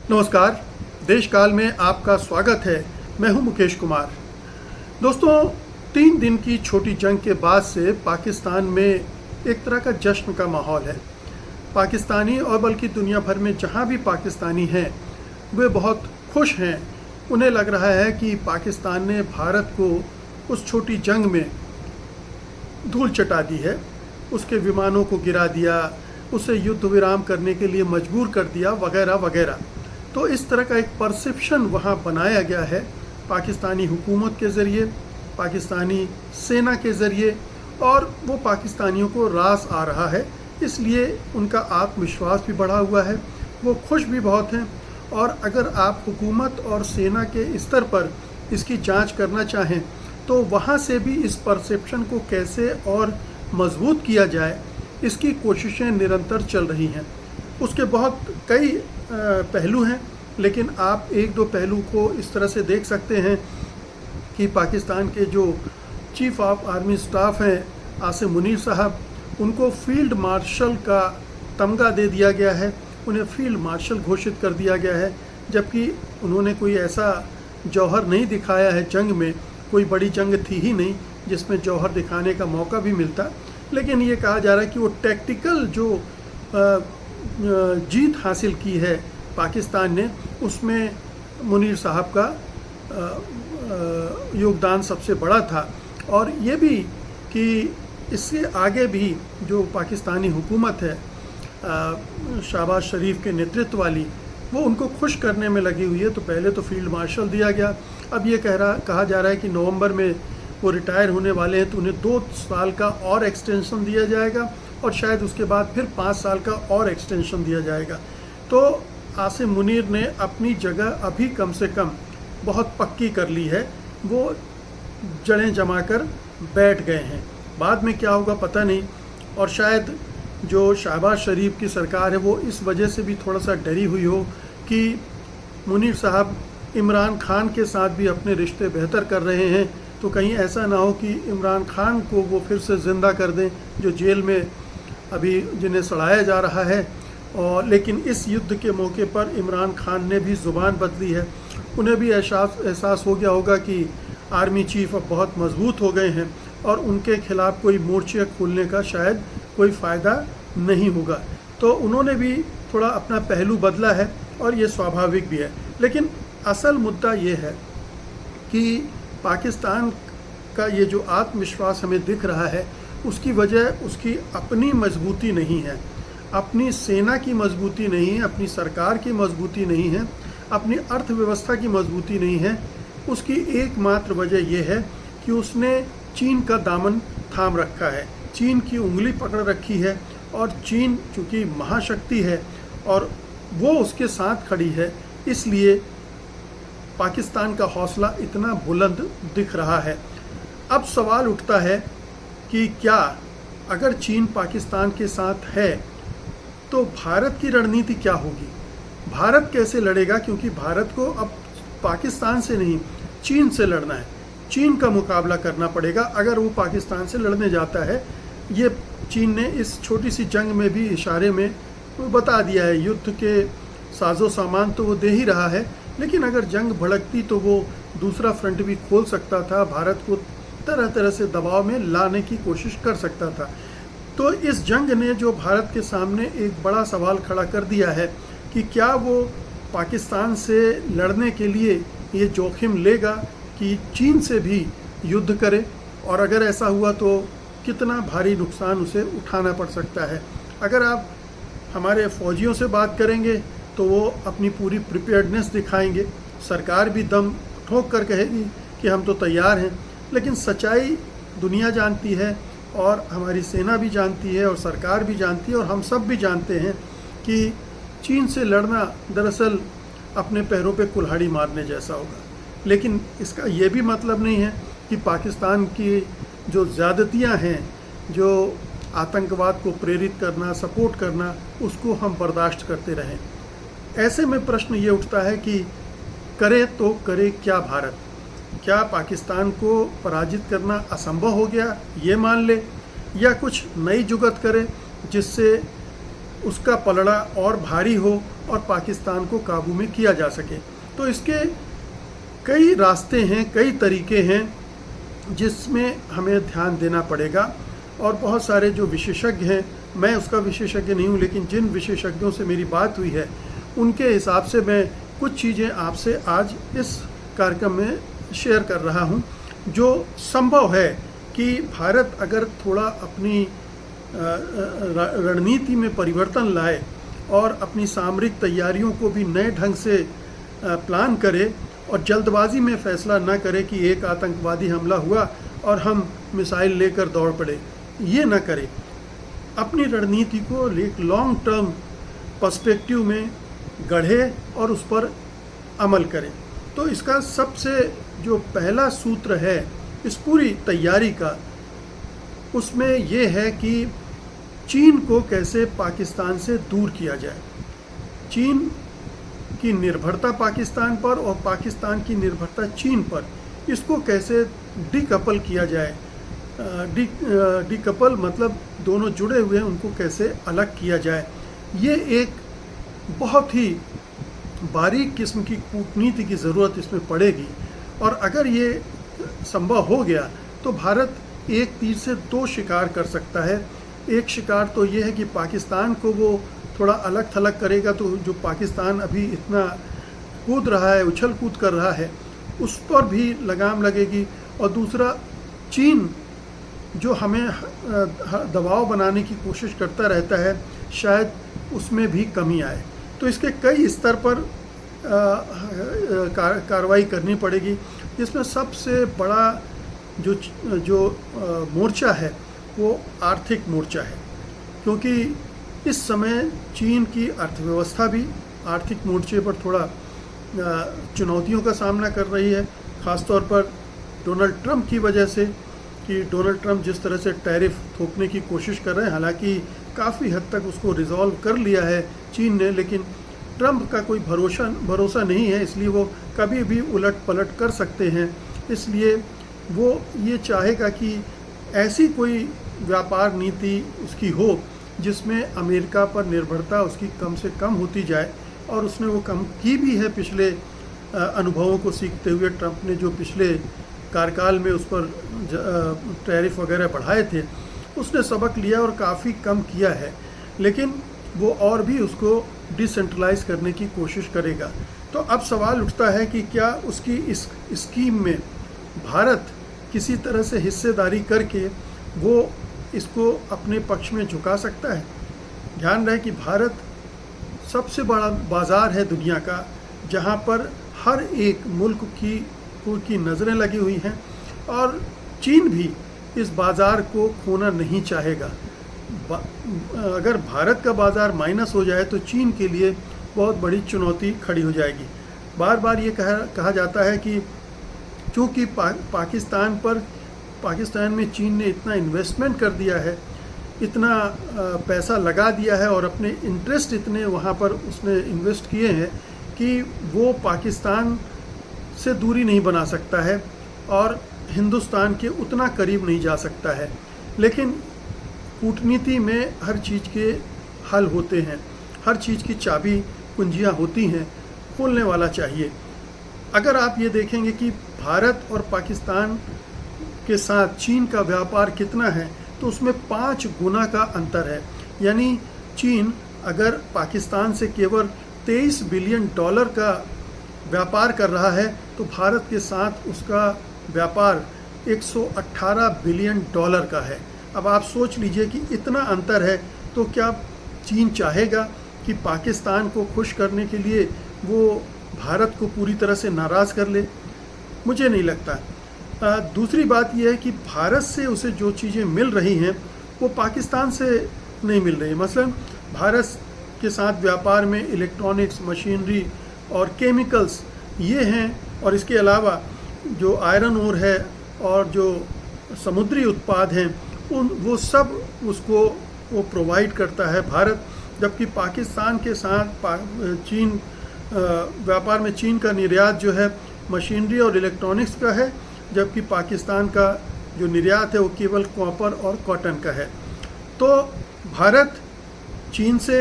नमस्कार। देश काल में आपका स्वागत है। मैं हूं मुकेश कुमार। दोस्तों, 3 दिन की छोटी जंग के बाद से पाकिस्तान में एक तरह का जश्न का माहौल है। पाकिस्तानी और बल्कि दुनिया भर में जहां भी पाकिस्तानी हैं वे बहुत खुश हैं। उन्हें लग रहा है कि पाकिस्तान ने भारत को उस छोटी जंग में धूल चटा दी है, उसके विमानों को गिरा दिया, उसे युद्ध विराम करने के लिए मजबूर कर दिया, वगैरह वगैरह। तो इस तरह का एक परसेप्शन वहाँ बनाया गया है पाकिस्तानी हुकूमत के ज़रिए, पाकिस्तानी सेना के ज़रिए, और वो पाकिस्तानियों को रास आ रहा है। इसलिए उनका आत्मविश्वास भी बढ़ा हुआ है, वो खुश भी बहुत हैं। और अगर आप हुकूमत और सेना के स्तर पर इसकी जांच करना चाहें तो वहाँ से भी इस परसेप्शन को कैसे और मजबूत किया जाए, इसकी कोशिशें निरंतर चल रही हैं। उसके बहुत कई पहलू हैं, लेकिन आप एक दो पहलू को इस तरह से देख सकते हैं कि पाकिस्तान के जो चीफ ऑफ आर्मी स्टाफ हैं आसिम मुनीर साहब, उनको फील्ड मार्शल का तमगा दे दिया गया है, उन्हें फील्ड मार्शल घोषित कर दिया गया है। जबकि उन्होंने कोई ऐसा जौहर नहीं दिखाया है जंग में, कोई बड़ी जंग थी ही नहीं जिसमें जौहर दिखाने का मौका भी मिलता। लेकिन ये कहा जा रहा है कि वो टैक्टिकल जो जीत हासिल की है पाकिस्तान ने, उसमें मुनीर साहब का योगदान सबसे बड़ा था। और ये भी कि इससे आगे भी जो पाकिस्तानी हुकूमत है शहबाज शरीफ के नेतृत्व वाली, वो उनको खुश करने में लगी हुई है। तो पहले तो फील्ड मार्शल दिया गया, अब ये कहा जा रहा है कि नवंबर में वो रिटायर होने वाले हैं, तो उन्हें 2 साल का और एक्सटेंशन दिया जाएगा और शायद उसके बाद फिर 5 साल का और एक्सटेंशन दिया जाएगा। तो आसिम मुनीर ने अपनी जगह अभी कम से कम बहुत पक्की कर ली है, वो जड़ें जमा कर बैठ गए हैं। बाद में क्या होगा पता नहीं। और शायद जो शहबाज शरीफ की सरकार है वो इस वजह से भी थोड़ा सा डरी हुई हो कि मुनीर साहब इमरान खान के साथ भी अपने रिश्ते बेहतर कर रहे हैं, तो कहीं ऐसा ना हो कि इमरान खान को वो फिर से ज़िंदा कर दें, जो जेल में अभी जिन्हें सड़ाया जा रहा है। और लेकिन इस युद्ध के मौके पर इमरान खान ने भी ज़ुबान बदली है, उन्हें भी एहसास हो गया होगा कि आर्मी चीफ अब बहुत मजबूत हो गए हैं और उनके खिलाफ़ कोई मोर्चे खोलने का शायद कोई फ़ायदा नहीं होगा। तो उन्होंने भी थोड़ा अपना पहलू बदला है और ये स्वाभाविक भी है। लेकिन असल मुद्दा ये है कि पाकिस्तान का ये जो आत्मविश्वास हमें दिख रहा है, उसकी वजह उसकी अपनी मजबूती नहीं है, अपनी सेना की मजबूती नहीं है, अपनी सरकार की मजबूती नहीं है, अपनी अर्थव्यवस्था की मजबूती नहीं है। उसकी एकमात्र वजह यह है कि उसने चीन का दामन थाम रखा है, चीन की उंगली पकड़ रखी है। और चीन चूँकि महाशक्ति है और वो उसके साथ खड़ी है, इसलिए पाकिस्तान का हौसला इतना बुलंद दिख रहा है। अब सवाल उठता है कि क्या अगर चीन पाकिस्तान के साथ है तो भारत की रणनीति क्या होगी, भारत कैसे लड़ेगा? क्योंकि भारत को अब पाकिस्तान से नहीं चीन से लड़ना है, चीन का मुकाबला करना पड़ेगा अगर वो पाकिस्तान से लड़ने जाता है। ये चीन ने इस छोटी सी जंग में भी इशारे में बता दिया है। युद्ध के साजो सामान तो वो दे ही रहा है, लेकिन अगर जंग भड़कती तो वो दूसरा फ्रंट भी खोल सकता था, भारत को तरह तरह से दबाव में लाने की कोशिश कर सकता था। तो इस जंग ने जो भारत के सामने एक बड़ा सवाल खड़ा कर दिया है कि क्या वो पाकिस्तान से लड़ने के लिए ये जोखिम लेगा कि चीन से भी युद्ध करे, और अगर ऐसा हुआ तो कितना भारी नुकसान उसे उठाना पड़ सकता है। अगर आप हमारे फ़ौजियों से बात करेंगे तो वो अपनी पूरी प्रिपेयर्डनेस दिखाएंगे, सरकार भी दम ठोक कर कहेगी कि हम तो तैयार हैं। लेकिन सच्चाई दुनिया जानती है और हमारी सेना भी जानती है और सरकार भी जानती है और हम सब भी जानते हैं कि चीन से लड़ना दरअसल अपने पैरों पे कुल्हाड़ी मारने जैसा होगा। लेकिन इसका ये भी मतलब नहीं है कि पाकिस्तान की जो ज़्यादतियाँ हैं, जो आतंकवाद को प्रेरित करना, सपोर्ट करना, उसको हम बर्दाश्त करते रहें। ऐसे में प्रश्न ये उठता है कि करे तो करे क्या भारत? क्या पाकिस्तान को पराजित करना असंभव हो गया ये मान ले, या कुछ नई जुगत करे जिससे उसका पलड़ा और भारी हो और पाकिस्तान को काबू में किया जा सके। तो इसके कई रास्ते हैं, कई तरीके हैं जिसमें हमें ध्यान देना पड़ेगा। और बहुत सारे जो विशेषज्ञ हैं, मैं उसका विशेषज्ञ नहीं हूँ, लेकिन जिन विशेषज्ञों से मेरी बात हुई है उनके हिसाब से मैं कुछ चीज़ें आपसे आज इस कार्यक्रम में शेयर कर रहा हूँ, जो संभव है कि भारत अगर थोड़ा अपनी रणनीति में परिवर्तन लाए और अपनी सामरिक तैयारियों को भी नए ढंग से प्लान करे और जल्दबाजी में फैसला न करे कि एक आतंकवादी हमला हुआ और हम मिसाइल लेकर दौड़ पड़े, ये न करे। अपनी रणनीति को एक लॉन्ग टर्म पर्सपेक्टिव में गढ़े और उस पर अमल करें। तो इसका सबसे जो पहला सूत्र है इस पूरी तैयारी का, उसमें ये है कि चीन को कैसे पाकिस्तान से दूर किया जाए। चीन की निर्भरता पाकिस्तान पर और पाकिस्तान की निर्भरता चीन पर, इसको कैसे डीकपल किया जाए। डीकपल मतलब दोनों जुड़े हुए हैं, उनको कैसे अलग किया जाए। ये एक बहुत ही बारीक किस्म की कूटनीति की ज़रूरत इसमें पड़ेगी। और अगर ये संभव हो गया तो भारत एक तीर से दो शिकार कर सकता है। एक शिकार तो ये है कि पाकिस्तान को वो थोड़ा अलग थलग करेगा, तो जो पाकिस्तान अभी इतना कूद रहा है, उछल कूद कर रहा है, उस पर भी लगाम लगेगी। और दूसरा, चीन जो हमें दबाव बनाने की कोशिश करता रहता है, शायद उसमें भी कमी आए। तो इसके कई स्तर पर कार्रवाई करनी पड़ेगी, जिसमें सबसे बड़ा जो मोर्चा है वो आर्थिक मोर्चा है, क्योंकि इस समय चीन की अर्थव्यवस्था भी आर्थिक मोर्चे पर थोड़ा चुनौतियों का सामना कर रही है, ख़ासतौर पर डोनाल्ड ट्रंप की वजह से, कि डोनाल्ड ट्रंप जिस तरह से टैरिफ थोपने की कोशिश कर रहे हैं। हालांकि काफ़ी हद तक उसको रिजॉल्व कर लिया है चीन ने, लेकिन ट्रंप का कोई भरोसा नहीं है, इसलिए वो कभी भी उलट पलट कर सकते हैं। इसलिए वो ये चाहेगा कि ऐसी कोई व्यापार नीति उसकी हो जिसमें अमेरिका पर निर्भरता उसकी कम से कम होती जाए, और उसने वो कम की भी है। पिछले अनुभवों को सीखते हुए ट्रंप ने जो पिछले कार्यकाल में उस पर टैरिफ वगैरह बढ़ाए थे, उसने सबक लिया और काफ़ी कम किया है, लेकिन वो और भी उसको डिसेंट्रलाइज करने की कोशिश करेगा। तो अब सवाल उठता है कि क्या उसकी इस स्कीम में भारत किसी तरह से हिस्सेदारी करके वो इसको अपने पक्ष में झुका सकता है। ध्यान रहे कि भारत सबसे बड़ा बाज़ार है दुनिया का, जहाँ पर हर एक मुल्क की नज़रें लगी हुई हैं, और चीन भी इस बाज़ार को खोना नहीं चाहेगा। अगर भारत का बाज़ार माइनस हो जाए तो चीन के लिए बहुत बड़ी चुनौती खड़ी हो जाएगी। बार बार ये कहा जाता है कि चूँकि पाकिस्तान में चीन ने इतना इन्वेस्टमेंट कर दिया है, इतना पैसा लगा दिया है और अपने इंटरेस्ट इतने वहाँ पर उसने इन्वेस्ट किए हैं कि वो पाकिस्तान से दूरी नहीं बना सकता है और हिंदुस्तान के उतना करीब नहीं जा सकता है। लेकिन कूटनीति में हर चीज़ के हल होते हैं, हर चीज़ की चाबी कुंजियाँ होती हैं, खोलने वाला चाहिए। अगर आप ये देखेंगे कि भारत और पाकिस्तान के साथ चीन का व्यापार कितना है, तो उसमें 5 गुना का अंतर है। यानी चीन अगर पाकिस्तान से केवल $23 बिलियन का व्यापार कर रहा है, तो भारत के साथ उसका व्यापार 118 बिलियन का है। अब आप सोच लीजिए कि इतना अंतर है, तो क्या चीन चाहेगा कि पाकिस्तान को खुश करने के लिए वो भारत को पूरी तरह से नाराज़ कर ले? मुझे नहीं लगता। दूसरी बात यह है कि भारत से उसे जो चीज़ें मिल रही हैं वो पाकिस्तान से नहीं मिल रही। मसलन भारत के साथ व्यापार में इलेक्ट्रॉनिक्स, मशीनरी और केमिकल्स ये हैं, और इसके अलावा जो आयरन ओर है और जो समुद्री उत्पाद हैं वो सब उसको वो प्रोवाइड करता है भारत। जबकि पाकिस्तान के साथ चीन व्यापार में चीन का निर्यात जो है मशीनरी और इलेक्ट्रॉनिक्स का है, जबकि पाकिस्तान का जो निर्यात है वो केवल कॉपर और कॉटन का है। तो भारत चीन से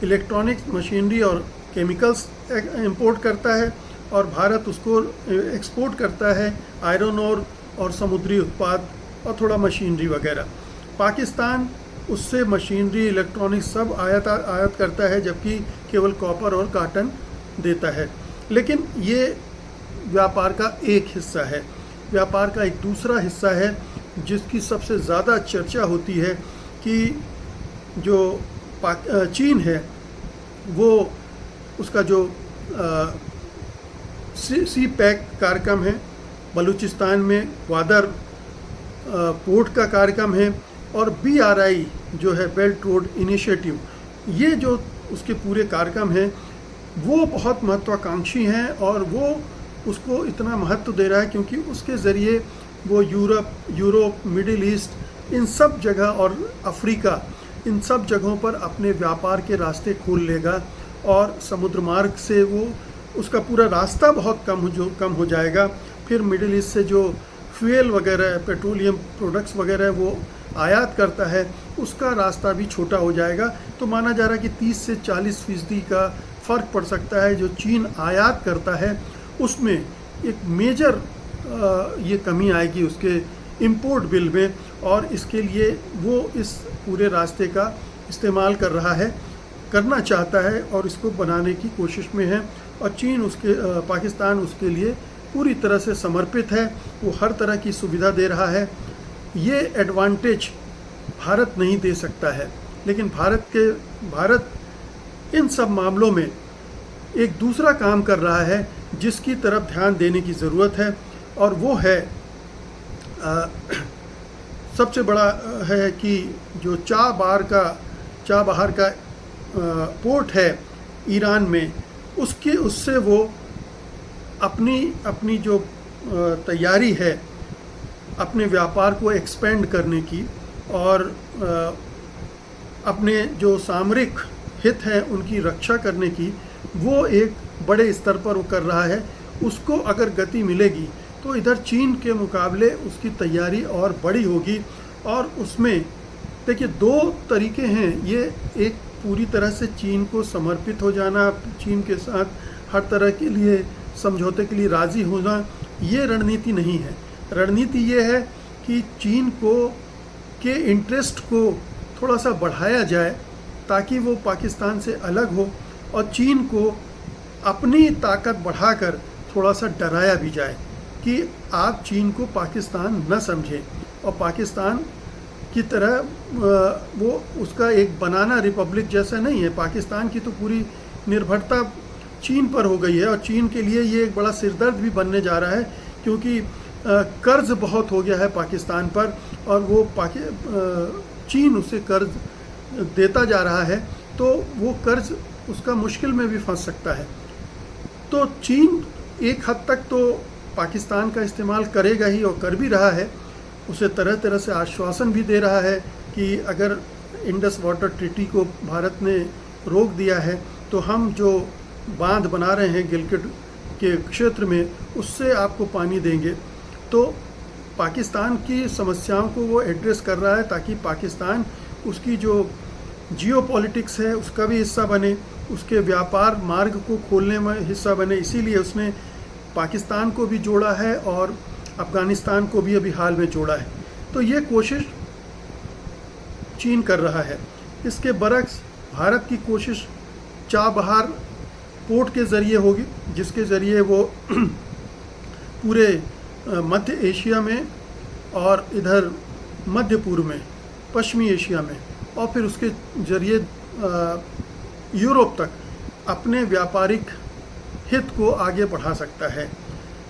इलेक्ट्रॉनिक्स मशीनरी और केमिकल्स इंपोर्ट करता है और भारत उसको एक्सपोर्ट करता है आयरन ओर और समुद्री उत्पाद और थोड़ा मशीनरी वगैरह। पाकिस्तान उससे मशीनरी इलेक्ट्रॉनिक्स सब आयात करता है, जबकि केवल कॉपर और कॉटन देता है। लेकिन ये व्यापार का एक हिस्सा है। व्यापार का एक दूसरा हिस्सा है जिसकी सबसे ज़्यादा चर्चा होती है कि जो चीन है वो उसका जो सी पैक कार्यक्रम है, बलूचिस्तान में ग्वादर पोर्ट का कार्यक्रम है, और BRI जो है बेल्ट रोड इनिशिएटिव, ये जो उसके पूरे कार्यक्रम हैं वो बहुत महत्वाकांक्षी हैं और वो उसको इतना महत्व दे रहा है क्योंकि उसके ज़रिए वो यूरोप, मिडिल ईस्ट, इन सब जगह और अफ्रीका, इन सब जगहों पर अपने व्यापार के रास्ते खोल लेगा और समुद्र मार्ग से वो उसका पूरा रास्ता बहुत कम हो जाएगा। फिर मिडिल ईस्ट से जो फ्यूल वगैरह, पेट्रोलियम प्रोडक्ट्स वगैरह वो आयात करता है, उसका रास्ता भी छोटा हो जाएगा। तो माना जा रहा है कि 30 से 40% का फ़र्क पड़ सकता है जो चीन आयात करता है उसमें एक मेजर ये कमी आएगी उसके इंपोर्ट बिल में, और इसके लिए वो इस पूरे रास्ते का इस्तेमाल करना चाहता है और इसको बनाने की कोशिश में है। और चीन पाकिस्तान उसके लिए पूरी तरह से समर्पित है, वो हर तरह की सुविधा दे रहा है। ये एडवांटेज भारत नहीं दे सकता है, लेकिन भारत इन सब मामलों में एक दूसरा काम कर रहा है जिसकी तरफ ध्यान देने की ज़रूरत है, और वो है सबसे बड़ा है कि जो चाबहार का पोर्ट है ईरान में, उससे वो अपनी जो तैयारी है अपने व्यापार को एक्सपेंड करने की और अपने जो सामरिक हित हैं उनकी रक्षा करने की, वो एक बड़े स्तर पर वो कर रहा है। उसको अगर गति मिलेगी तो इधर चीन के मुकाबले उसकी तैयारी और बड़ी होगी। और उसमें देखिए 2 तरीके हैं, ये एक पूरी तरह से चीन को समर्पित हो जाना, चीन के साथ हर तरह के लिए समझौते के लिए राज़ी होना, ये रणनीति नहीं है। रणनीति ये है कि चीन के इंटरेस्ट को थोड़ा सा बढ़ाया जाए ताकि वो पाकिस्तान से अलग हो, और चीन को अपनी ताकत बढ़ाकर थोड़ा सा डराया भी जाए कि आप चीन को पाकिस्तान न समझें, और पाकिस्तान की तरह वो उसका एक बनाना रिपब्लिक जैसा नहीं है। पाकिस्तान की तो पूरी निर्भरता चीन पर हो गई है, और चीन के लिए ये एक बड़ा सिरदर्द भी बनने जा रहा है क्योंकि कर्ज़ बहुत हो गया है पाकिस्तान पर, और वो चीन उसे कर्ज़ देता जा रहा है, तो वो कर्ज़ उसका मुश्किल में भी फंस सकता है। तो चीन एक हद तक तो पाकिस्तान का इस्तेमाल करेगा ही और कर भी रहा है। उसे तरह तरह से आश्वासन भी दे रहा है कि अगर इंडस वाटर ट्रीटी को भारत ने रोक दिया है तो हम जो बांध बना रहे हैं गिलगित के क्षेत्र में, उससे आपको पानी देंगे। तो पाकिस्तान की समस्याओं को वो एड्रेस कर रहा है ताकि पाकिस्तान उसकी जो जियोपॉलिटिक्स है उसका भी हिस्सा बने, उसके व्यापार मार्ग को खोलने में हिस्सा बने। इसीलिए उसने पाकिस्तान को भी जोड़ा है और अफ़गानिस्तान को भी अभी हाल में जोड़ा है। तो ये कोशिश चीन कर रहा है। इसके बरक्स भारत की कोशिश चाबहार पोर्ट के ज़रिए होगी, जिसके ज़रिए वो पूरे मध्य एशिया में और इधर मध्य पूर्व में, पश्चिमी एशिया में, और फिर उसके ज़रिए यूरोप तक अपने व्यापारिक हित को आगे बढ़ा सकता है।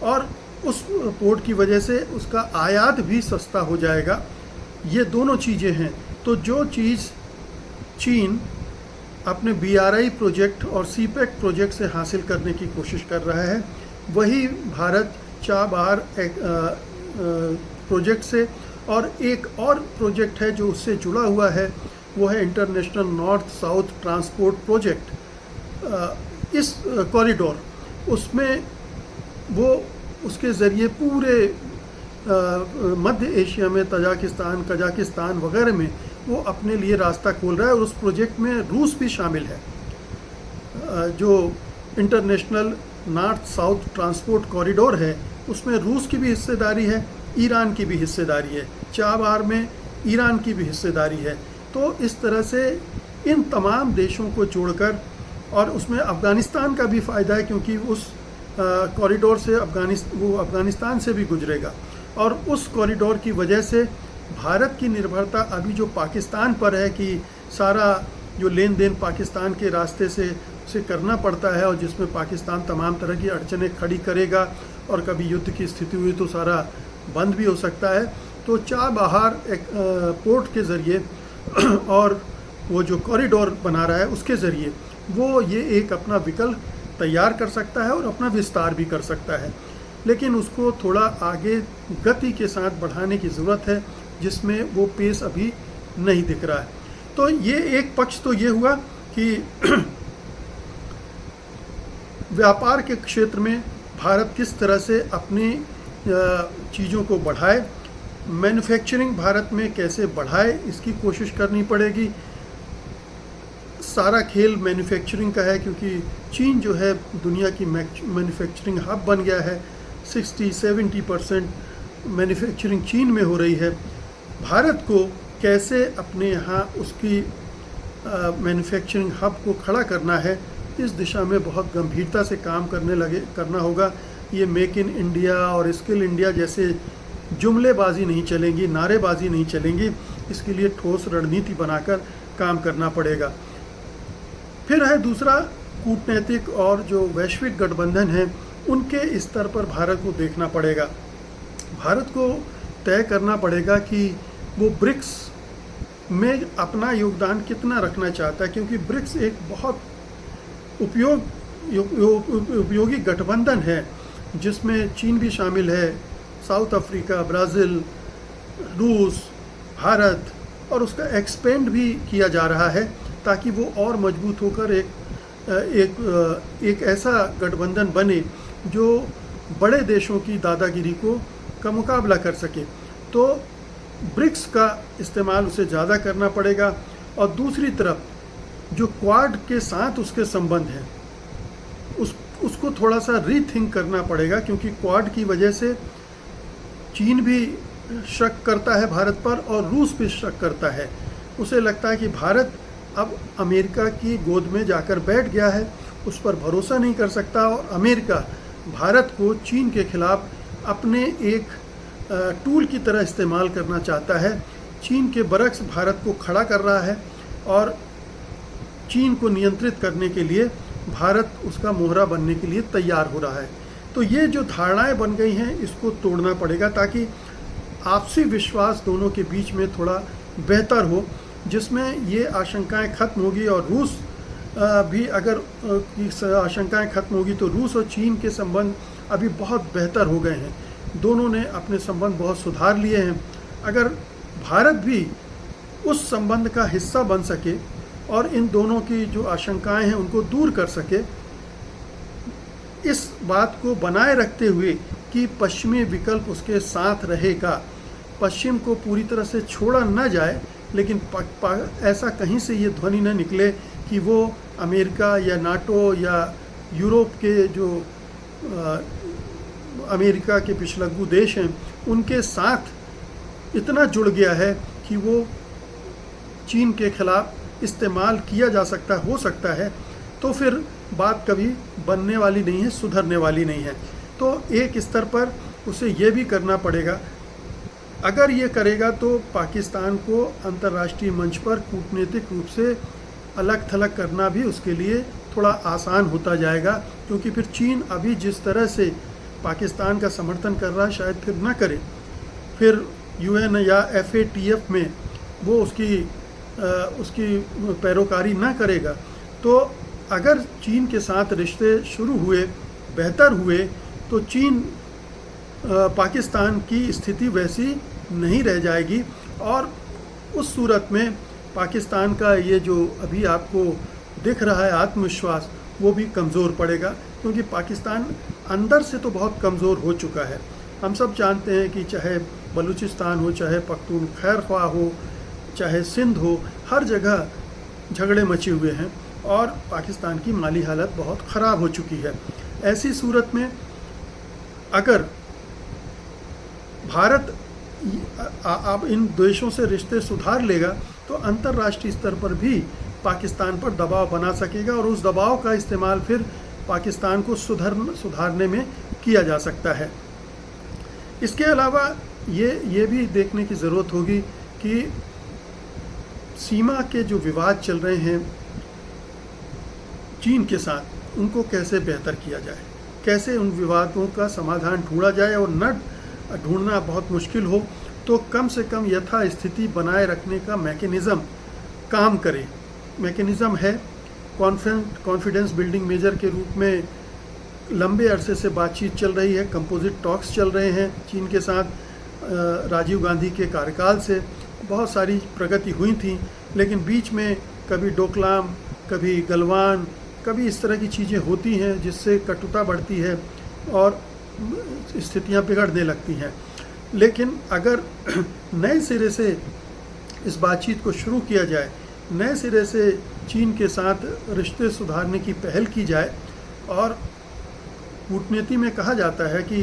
और उस पोर्ट की वजह से उसका आयात भी सस्ता हो जाएगा। ये दोनों चीज़ें हैं। तो जो चीज़ चीन अपने BRI प्रोजेक्ट और CPEC प्रोजेक्ट से हासिल करने की कोशिश कर रहा है, वही भारत चाबहार प्रोजेक्ट से, और एक और प्रोजेक्ट है जो उससे जुड़ा हुआ है, वो है international north south transport project. इस कॉरिडोर उसमें वो उसके ज़रिए पूरे मध्य एशिया में तजाकिस्तान, कजाकिस्तान वगैरह में वो अपने लिए रास्ता खोल रहा है, और उस प्रोजेक्ट में रूस भी शामिल है। जो international north south transport corridor है, उसमें रूस की भी हिस्सेदारी है, ईरान की भी हिस्सेदारी है, चाबहार में ईरान की भी हिस्सेदारी है। तो इस तरह से इन तमाम देशों को जोड़कर, और उसमें अफ़गानिस्तान का भी फ़ायदा है क्योंकि उस कॉरिडोर से वो अफ़गानिस्तान से भी गुजरेगा, और उस कॉरिडोर की वजह से भारत की निर्भरता अभी जो पाकिस्तान पर है कि सारा जो लेन देन पाकिस्तान के रास्ते से करना पड़ता है, और जिसमें पाकिस्तान तमाम तरह की अड़चनें खड़ी करेगा, और कभी युद्ध की स्थिति हुई तो सारा बंद भी हो सकता है। तो चाबहार एक पोर्ट के ज़रिए और वो जो कॉरिडोर बना रहा है उसके ज़रिए वो ये एक अपना विकल्प तैयार कर सकता है और अपना विस्तार भी कर सकता है, लेकिन उसको थोड़ा आगे गति के साथ बढ़ाने की ज़रूरत है, जिसमें वो पेस अभी नहीं दिख रहा है। तो ये एक पक्ष तो ये हुआ कि व्यापार के क्षेत्र में भारत किस तरह से अपनी चीज़ों को बढ़ाए, मैन्युफैक्चरिंग भारत में कैसे बढ़ाए, इसकी कोशिश करनी पड़ेगी। सारा खेल मैन्युफैक्चरिंग का है, क्योंकि चीन जो है दुनिया की मैन्युफैक्चरिंग हब बन गया है। 60-70% मैन्युफैक्चरिंग चीन में हो रही है। भारत को कैसे अपने यहाँ उसकी मैन्युफैक्चरिंग हब को खड़ा करना है, इस दिशा में बहुत गंभीरता से काम करना होगा। ये मेक इन इंडिया और स्किल इंडिया जैसे जुमलेबाजी नहीं चलेंगी, नारेबाजी नहीं चलेंगी, इसके लिए ठोस रणनीति बनाकर काम करना पड़ेगा। फिर है दूसरा, कूटनीतिक और जो वैश्विक गठबंधन हैं उनके स्तर पर भारत को देखना पड़ेगा। भारत को तय करना पड़ेगा कि वो ब्रिक्स में अपना योगदान कितना रखना चाहता है, क्योंकि ब्रिक्स एक बहुत उपयोगी गठबंधन है, जिसमें चीन भी शामिल है, साउथ अफ्रीका, ब्राज़ील, रूस, भारत, और उसका एक्सपेंड भी किया जा रहा है ताकि वो और मजबूत होकर एक ऐसा गठबंधन बने जो बड़े देशों की दादागिरी का मुकाबला कर सके। तो ब्रिक्स का इस्तेमाल उसे ज़्यादा करना पड़ेगा। और दूसरी तरफ जो क्वाड के साथ उसके संबंध हैं उसको थोड़ा सा रीथिंक करना पड़ेगा, क्योंकि क्वाड की वजह से चीन भी शक करता है भारत पर और रूस भी शक करता है। उसे लगता है कि भारत अब अमेरिका की गोद में जाकर बैठ गया है, उस पर भरोसा नहीं कर सकता, और अमेरिका भारत को चीन के खिलाफ अपने एक टूल की तरह इस्तेमाल करना चाहता है। चीन के बरक्स भारत को खड़ा कर रहा है, और चीन को नियंत्रित करने के लिए भारत उसका मोहरा बनने के लिए तैयार हो रहा है। तो ये जो धारणाएं बन गई हैं इसको तोड़ना पड़ेगा, ताकि आपसी विश्वास दोनों के बीच में थोड़ा बेहतर हो, जिसमें ये आशंकाएं खत्म होगी। और रूस भी अगर आशंकाएं खत्म होगी तो रूस और चीन के संबंध अभी बहुत बेहतर हो गए हैं। दोनों ने अपने संबंध बहुत सुधार लिए हैं। अगर भारत भी उस संबंध का हिस्सा बन सके और इन दोनों की जो आशंकाएं हैं उनको दूर कर सके, इस बात को बनाए रखते हुए कि पश्चिमी विकल्प उसके साथ रहेगा, पश्चिम को पूरी तरह से छोड़ा न जाए, लेकिन ऐसा कहीं से ये ध्वनि न निकले कि वो अमेरिका या नाटो या यूरोप के जो अमेरिका के पिछलग्गू देश हैं उनके साथ इतना जुड़ गया है कि वो चीन के खिलाफ इस्तेमाल किया जा सकता हो सकता है। तो फिर बात कभी बनने वाली नहीं है, सुधरने वाली नहीं है। तो एक स्तर पर उसे ये भी करना पड़ेगा, अगर ये करेगा तो पाकिस्तान को अंतर्राष्ट्रीय मंच पर कूटनीतिक रूप से अलग थलग करना भी उसके लिए थोड़ा आसान होता जाएगा, क्योंकि फिर चीन अभी जिस तरह से पाकिस्तान का समर्थन कर रहा है शायद फिर ना करे, फिर यूएन या FATF में वो उसकी पैरोकारी ना करेगा। तो अगर चीन के साथ रिश्ते शुरू हुए, बेहतर हुए, तो चीन पाकिस्तान की स्थिति वैसी नहीं रह जाएगी, और उस सूरत में पाकिस्तान का ये जो अभी आपको दिख रहा है आत्मविश्वास वो भी कमज़ोर पड़ेगा, क्योंकि पाकिस्तान अंदर से तो बहुत कमज़ोर हो चुका है। हम सब जानते हैं कि चाहे बलूचिस्तान हो, चाहे पख्तूनख्वा हो, चाहे सिंध हो, हर जगह झगड़े मचे हुए हैं और पाकिस्तान की माली हालत बहुत ख़राब हो चुकी है। ऐसी सूरत में अगर भारत अब इन देशों से रिश्ते सुधार लेगा तो अंतर्राष्ट्रीय स्तर पर भी पाकिस्तान पर दबाव बना सकेगा और उस दबाव का इस्तेमाल फिर पाकिस्तान को सुधारने में किया जा सकता है। इसके अलावा ये भी देखने की ज़रूरत होगी कि सीमा के जो विवाद चल रहे हैं चीन के साथ, उनको कैसे बेहतर किया जाए, कैसे उन विवादों का समाधान ढूंढा जाए, और न ढूंढना बहुत मुश्किल हो तो कम से कम यथास्थिति बनाए रखने का मैकेनिज़्म काम करे। मैकेनिज़्म है कॉन्फिडेंस बिल्डिंग मेजर के रूप में लंबे अरसे से बातचीत चल रही है, कंपोजिट टॉक्स चल रहे हैं चीन के साथ। राजीव गांधी के कार्यकाल से बहुत सारी प्रगति हुई थी, लेकिन बीच में कभी डोकलाम, कभी गलवान, कभी इस तरह की चीज़ें होती हैं जिससे कटुता बढ़ती है और स्थितियां बिगड़ने लगती हैं। लेकिन अगर नए सिरे से इस बातचीत को शुरू किया जाए, नए सिरे से चीन के साथ रिश्ते सुधारने की पहल की जाए, और कूटनीति में कहा जाता है कि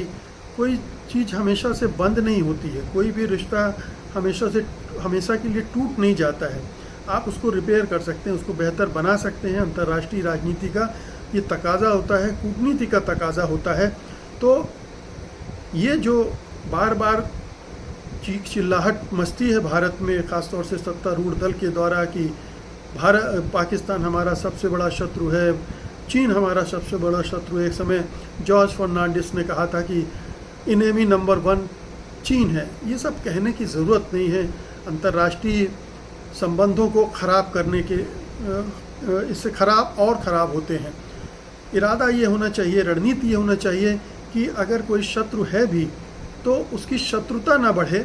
कोई चीज़ हमेशा से बंद नहीं होती है, कोई भी रिश्ता हमेशा के लिए टूट नहीं जाता है। आप उसको रिपेयर कर सकते हैं, उसको बेहतर बना सकते हैं। अंतर्राष्ट्रीय राजनीति का ये तकाजा होता है, कूटनीति का तकाजा होता है। तो ये जो बार बार चीख चिल्लाहट मचती है भारत में, ख़ासतौर से सत्तारूढ़ दल के द्वारा कि पाकिस्तान हमारा सबसे बड़ा शत्रु है, चीन हमारा सबसे बड़ा शत्रु है। एक समय जॉर्ज फर्नांडिस ने कहा था कि इनेमी नंबर 1 चीन है। ये सब कहने की ज़रूरत नहीं है। अंतर्राष्ट्रीय संबंधों को ख़राब करने के इससे ख़राब और ख़राब होते हैं। इरादा ये होना चाहिए, रणनीति ये होना चाहिए कि अगर कोई शत्रु है भी तो उसकी शत्रुता ना बढ़े,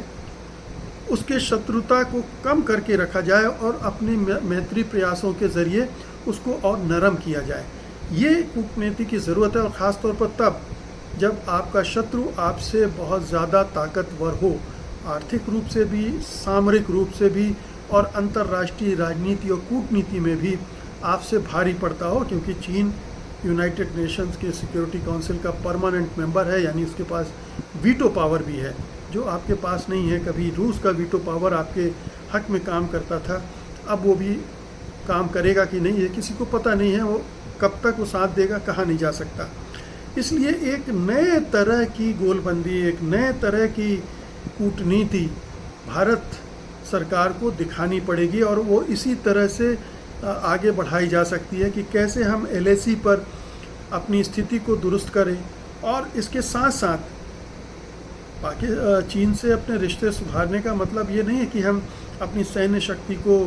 उसके शत्रुता को कम करके रखा जाए और अपने मैत्री प्रयासों के ज़रिए उसको और नरम किया जाए। ये कूटनीति की ज़रूरत है, और ख़ास तौर पर तब जब आपका शत्रु आपसे बहुत ज़्यादा ताकतवर हो, आर्थिक रूप से भी, सामरिक रूप से भी, और अंतर्राष्ट्रीय राजनीति और कूटनीति में भी आपसे भारी पड़ता हो, क्योंकि चीन यूनाइटेड नेशंस के सिक्योरिटी काउंसिल का परमानेंट मेंबर है, यानी उसके पास वीटो पावर भी है जो आपके पास नहीं है। कभी रूस का वीटो पावर आपके हक में काम करता था, अब वो भी काम करेगा कि नहीं ये किसी को पता नहीं है। वो कब तक वो साथ देगा कहा नहीं जा सकता। इसलिए एक नए तरह की गोलबंदी, एक नए तरह की कूटनीति भारत सरकार को दिखानी पड़ेगी, और वो इसी तरह से आगे बढ़ाई जा सकती है कि कैसे हम LAC पर अपनी स्थिति को दुरुस्त करें, और इसके साथ साथ चीन से अपने रिश्ते सुधारने का मतलब ये नहीं है कि हम अपनी सैन्य शक्ति को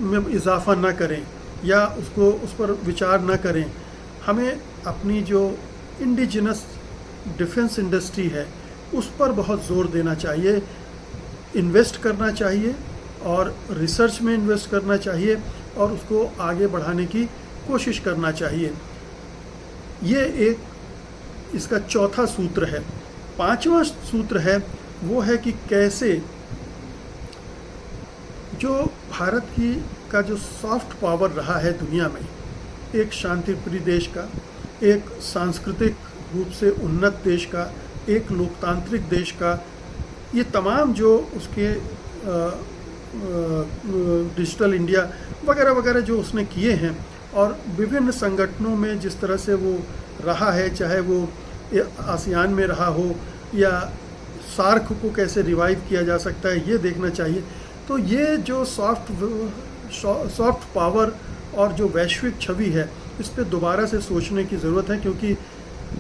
में इजाफा न करें या उस पर विचार न करें। हमें अपनी जो इंडिजिनस डिफेंस इंडस्ट्री है उस पर बहुत ज़ोर देना चाहिए, इन्वेस्ट करना चाहिए और रिसर्च में इन्वेस्ट करना चाहिए और उसको आगे बढ़ाने की कोशिश करना चाहिए। ये एक इसका चौथा सूत्र है। पांचवा सूत्र है वो है कि कैसे जो भारत का जो सॉफ्ट पावर रहा है दुनिया में, एक शांतिप्रिय देश का, एक सांस्कृतिक रूप से उन्नत देश का, एक लोकतांत्रिक देश का, ये तमाम जो उसके डिजिटल इंडिया वगैरह वगैरह जो उसने किए हैं, और विभिन्न संगठनों में जिस तरह से वो रहा है, चाहे वो आसियान में रहा हो या सार्क को कैसे रिवाइव किया जा सकता है, ये देखना चाहिए। तो ये जो सॉफ्ट पावर और जो वैश्विक छवि है, इस पे दोबारा से सोचने की ज़रूरत है, क्योंकि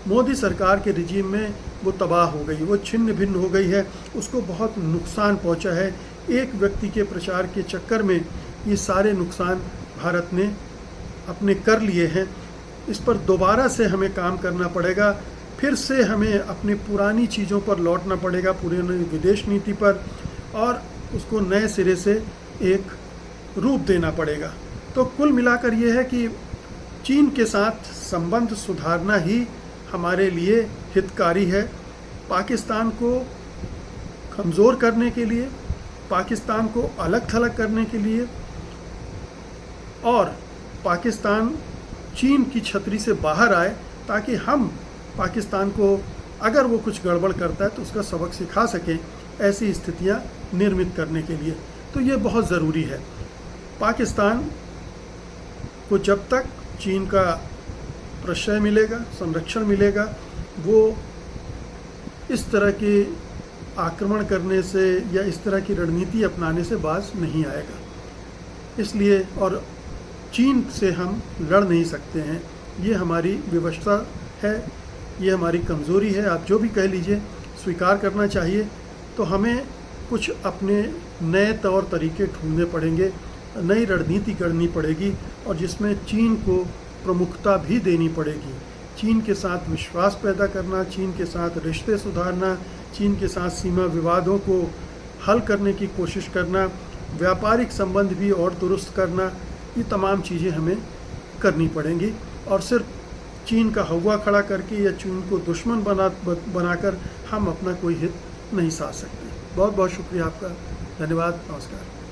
मोदी सरकार के रिजीम में वो तबाह हो गई, वो छिन्न भिन्न हो गई है, उसको बहुत नुकसान पहुंचा है। एक व्यक्ति के प्रचार के चक्कर में ये सारे नुकसान भारत ने अपने कर लिए हैं। इस पर दोबारा से हमें काम करना पड़ेगा, फिर से हमें अपनी पुरानी चीज़ों पर लौटना पड़ेगा, पुरानी विदेश नीति पर, और उसको नए सिरे से एक रूप देना पड़ेगा। तो कुल मिलाकर ये है कि चीन के साथ संबंध सुधारना ही हमारे लिए हितकारी है। पाकिस्तान को कमज़ोर करने के लिए पाकिस्तान को अलग थलग करने के लिए और पाकिस्तान चीन की छतरी से बाहर आए, ताकि हम पाकिस्तान को अगर वो कुछ गड़बड़ करता है तो उसका सबक सिखा सकें, ऐसी स्थितियां निर्मित करने के लिए। तो ये बहुत ज़रूरी है। पाकिस्तान को जब तक चीन का प्रश्रय मिलेगा, संरक्षण मिलेगा, वो इस तरह के आक्रमण करने से या इस तरह की रणनीति अपनाने से बाज नहीं आएगा। इसलिए और चीन से हम लड़ नहीं सकते हैं, ये हमारी विवशता है, ये हमारी कमज़ोरी है, आप जो भी कह लीजिए, स्वीकार करना चाहिए। तो हमें कुछ अपने नए तौर तरीके ढूंढने पड़ेंगे, नई रणनीति करनी पड़ेगी, और जिसमें चीन को प्रमुखता भी देनी पड़ेगी। चीन के साथ विश्वास पैदा करना, चीन के साथ रिश्ते सुधारना, चीन के साथ सीमा विवादों को हल करने की कोशिश करना, व्यापारिक संबंध भी और दुरुस्त करना, ये तमाम चीज़ें हमें करनी पड़ेंगी। और सिर्फ चीन का हवा खड़ा करके या चीन को दुश्मन बनाकर हम अपना कोई हित नहीं साध सकते। बहुत बहुत शुक्रिया आपका। धन्यवाद। नमस्कार।